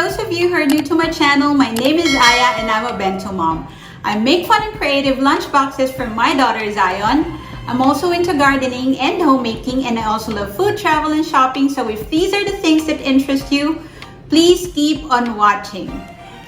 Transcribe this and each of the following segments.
those of you who are new to my channel, my name is Aya and I'm a bento mom. I make fun and creative lunchboxes for my daughter Zion. I'm also into gardening and homemaking, and I also love food, travel, and shopping. So if these are the things that interest you, please keep on watching.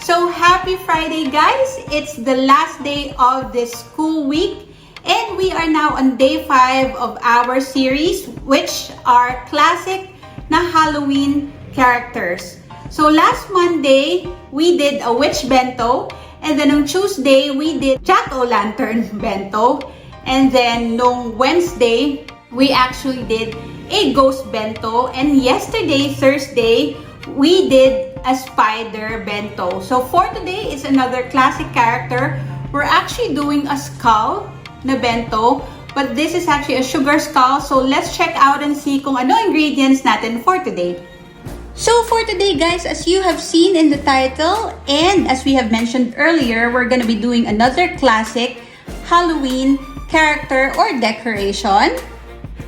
So happy Friday, guys! It's the last day of this school week, and we are now on day 5 of our series, which are classic na Halloween characters. So last Monday, we did a witch bento, and then on Tuesday, we did jack-o'-lantern bento, and then on Wednesday, we actually did a ghost bento, and yesterday, Thursday, we did a spider bento. So for today, it's another classic character. We're actually doing a skull na bento, but this is actually a sugar skull. So let's check out and see kung ano ingredients natin for today. So for today, guys, as you have seen in the title, and as we have mentioned earlier, we're gonna be doing another classic Halloween character or decoration.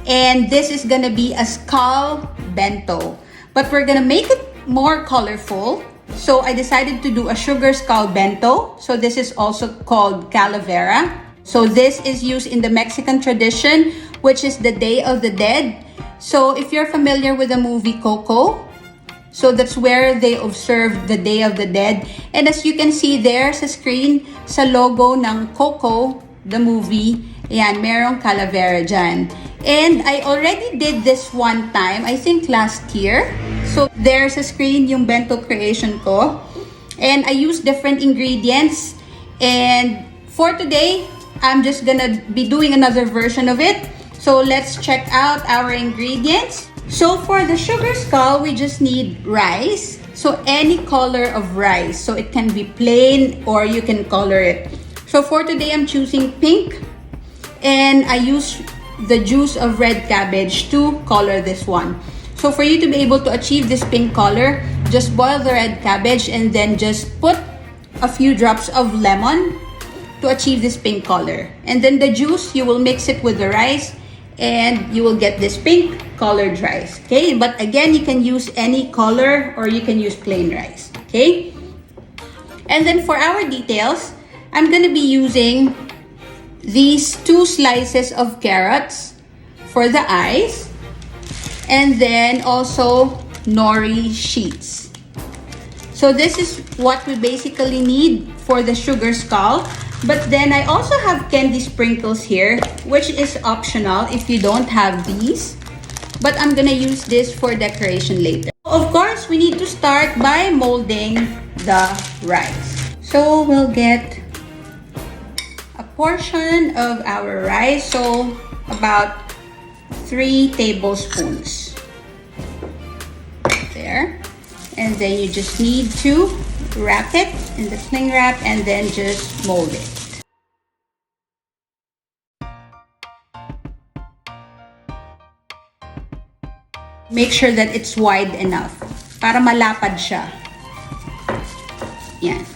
And this is gonna be a skull bento. But we're gonna make it more colorful. So I decided to do a sugar skull bento. So this is also called calavera. So this is used in the Mexican tradition, which is the Day of the Dead. So if you're familiar with the movie Coco, so that's where they observe the Day of the Dead. And as you can see there sa screen, sa logo ng Coco, the movie, ayan, merong calavera dyan. And I already did this one time, I think last year. So there's a screen yung bento creation ko. And I used different ingredients. And for today, I'm just gonna be doing another version of it. So let's check out our ingredients. So for the sugar skull, we just need rice. So any color of rice. So it can be plain or you can color it. So for today, I'm choosing pink. And I use the juice of red cabbage to color this one. So for you to be able to achieve this pink color, just boil the red cabbage and then just put a few drops of lemon to achieve this pink color. And then the juice, you will mix it with the rice and you will get this pink colored rice. Okay, but again, you can use any color or you can use plain rice. Okay, and then for our details, I'm gonna be using these 2 slices of carrots for the eyes, and then also nori sheets. So this is what we basically need for the sugar skull. But then I also have candy sprinkles here, which is optional if you don't have these. But I'm gonna use this for decoration later. Of course, we need to start by molding the rice. So we'll get a portion of our rice, so about 3 tablespoons. There. And then you just need to wrap it in the cling wrap and then just mold it. Make sure that it's wide enough para malapad siya. Yan.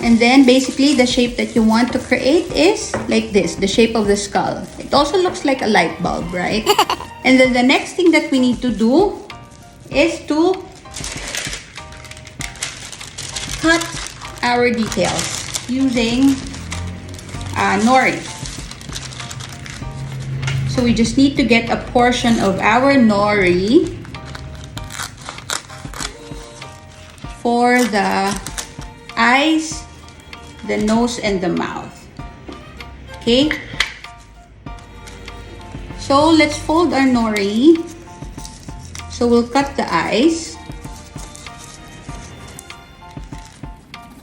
And then basically the shape that you want to create is like this, the shape of the skull. It also looks like a light bulb, right? And then the next thing that we need to do is to cut our details using nori. So we just need to get a portion of our nori for the eyes, the nose, and the mouth. Okay? So let's fold our nori. So we'll cut the eyes.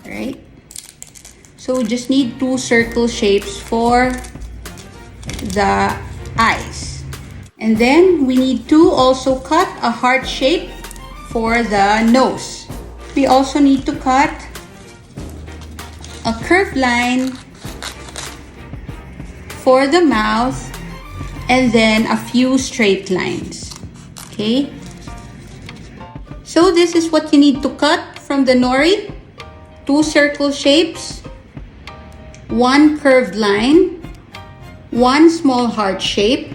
Right? So we just need 2 circle shapes for the eyes. And then we need to also cut a heart shape for the nose. We also need to cut a curved line for the mouth and then a few straight lines. Okay? So this is what you need to cut from the nori. 2 circle shapes, 1 curved line, 1 small heart shape,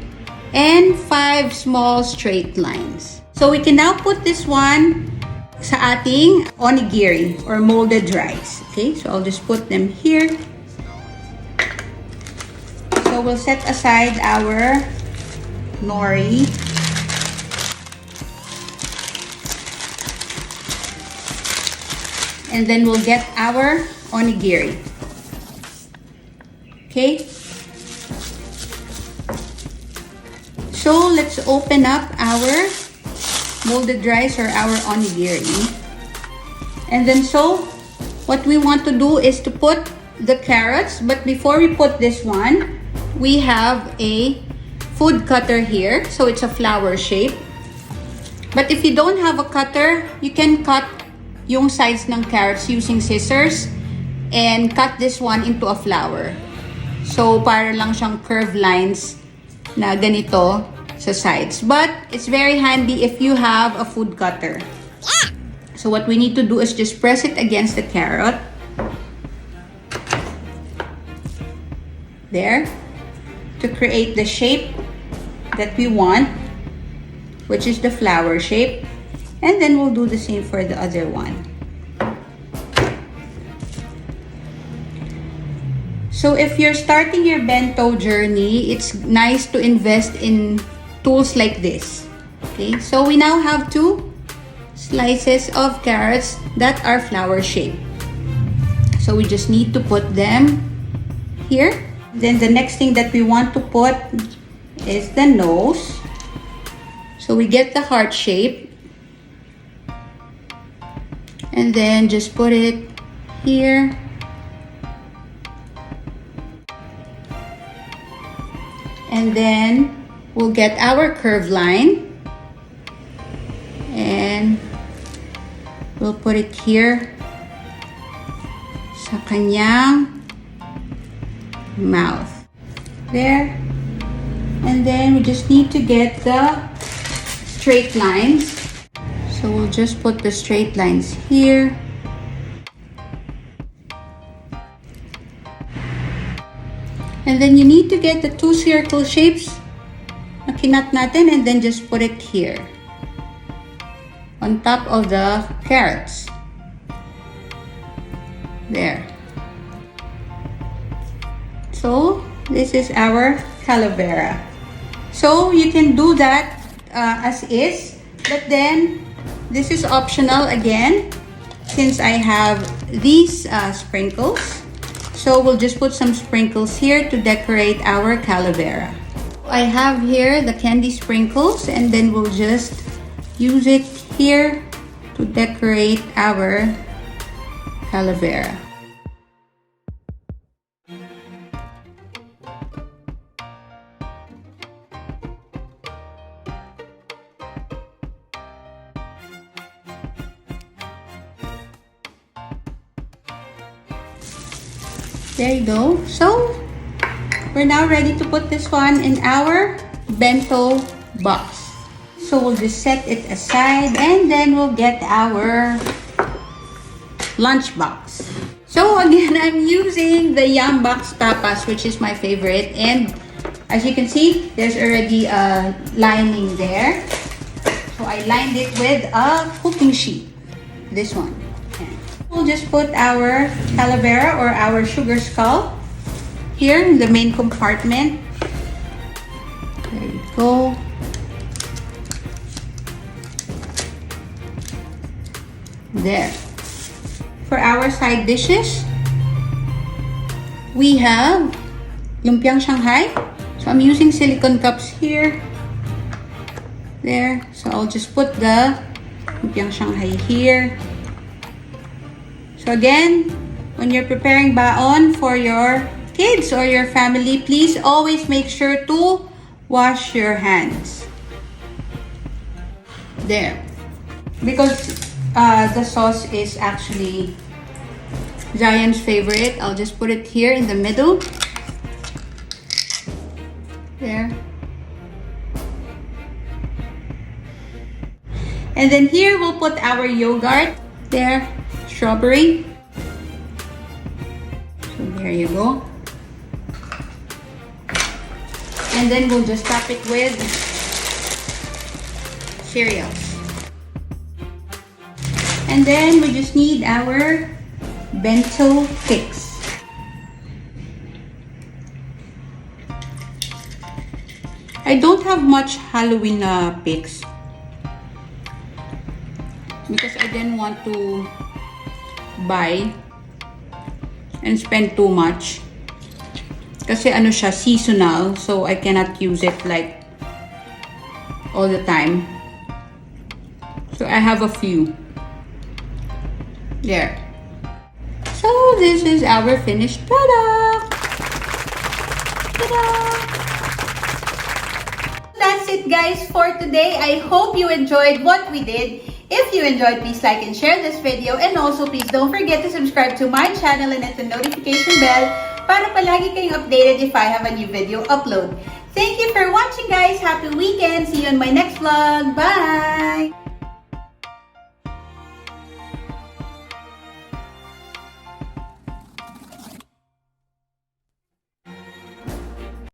and 5 small straight lines. So we can now put this one sa ating onigiri or molded rice. Okay, so I'll just put them here. So we'll set aside our nori. And then we'll get our onigiri. Okay? So let's open up our molded rice or our onigiri. And then so what we want to do is to put the carrots, but before we put this one, we have a food cutter here. So it's a flower shape. But if you don't have a cutter, you can cut yung size ng carrots using scissors and cut this one into a flower. So, para lang siyang curved lines na ganito sa sides. But, it's very handy if you have a food cutter. So, what we need to do is just press it against the carrot. There. To create the shape that we want, which is the flower shape. And then we'll do the same for the other one. So if you're starting your bento journey, it's nice to invest in tools like this. Okay, so we now have 2 slices of carrots that are flower shaped. So we just need to put them here. Then the next thing that we want to put is the nose. So we get the heart shape. And then just put it here. And then we'll get our curved line. And we'll put it here sa kanyang mouth. There. And then we just need to get the straight lines. So we'll just put the straight lines here. And then you need to get the 2 circle shapes na kinat natin and then just put it here on top of the carrots. There. So this is our calavera. So you can do that as is, but then this is optional again, since I have these sprinkles. So we'll just put some sprinkles here to decorate our calavera. I have here the candy sprinkles, and then we'll just use it here to decorate our calavera. There you go. So we're now ready to put this one in our bento box. So we'll just set it aside and then we'll get our lunchbox. So again, I'm using the Lunchbox tapas, which is my favorite, and as you can see, there's already a lining there. So I lined it with a cooking sheet. This one. We'll just put our calavera or our sugar skull here in the main compartment. There you go. There. For our side dishes, we have lumpiang Shanghai. So I'm using silicone cups here. There. So I'll just put the lumpiang Shanghai here. So again, when you're preparing baon for your kids or your family, please always make sure to wash your hands. There. Because the sauce is actually Zion's favorite, I'll just put it here in the middle. There. And then here we'll put our yogurt. There. Strawberry. So there you go. And then we'll just top it with cereals. And then we just need our bento fix. I don't have much Halloween picks because I didn't want to buy and spend too much. Kasi ano siya, seasonal, so I cannot use it like all the time. So I have a few. There. So this is our finished product. Ta-da! That's it guys for today. I hope you enjoyed what we did. If you enjoyed, please like and share this video. And also please don't forget to subscribe to my channel and hit the notification bell para palagi kayong updated if I have a new video upload. Thank you for watching guys. Happy weekend. See you in my next vlog. Bye!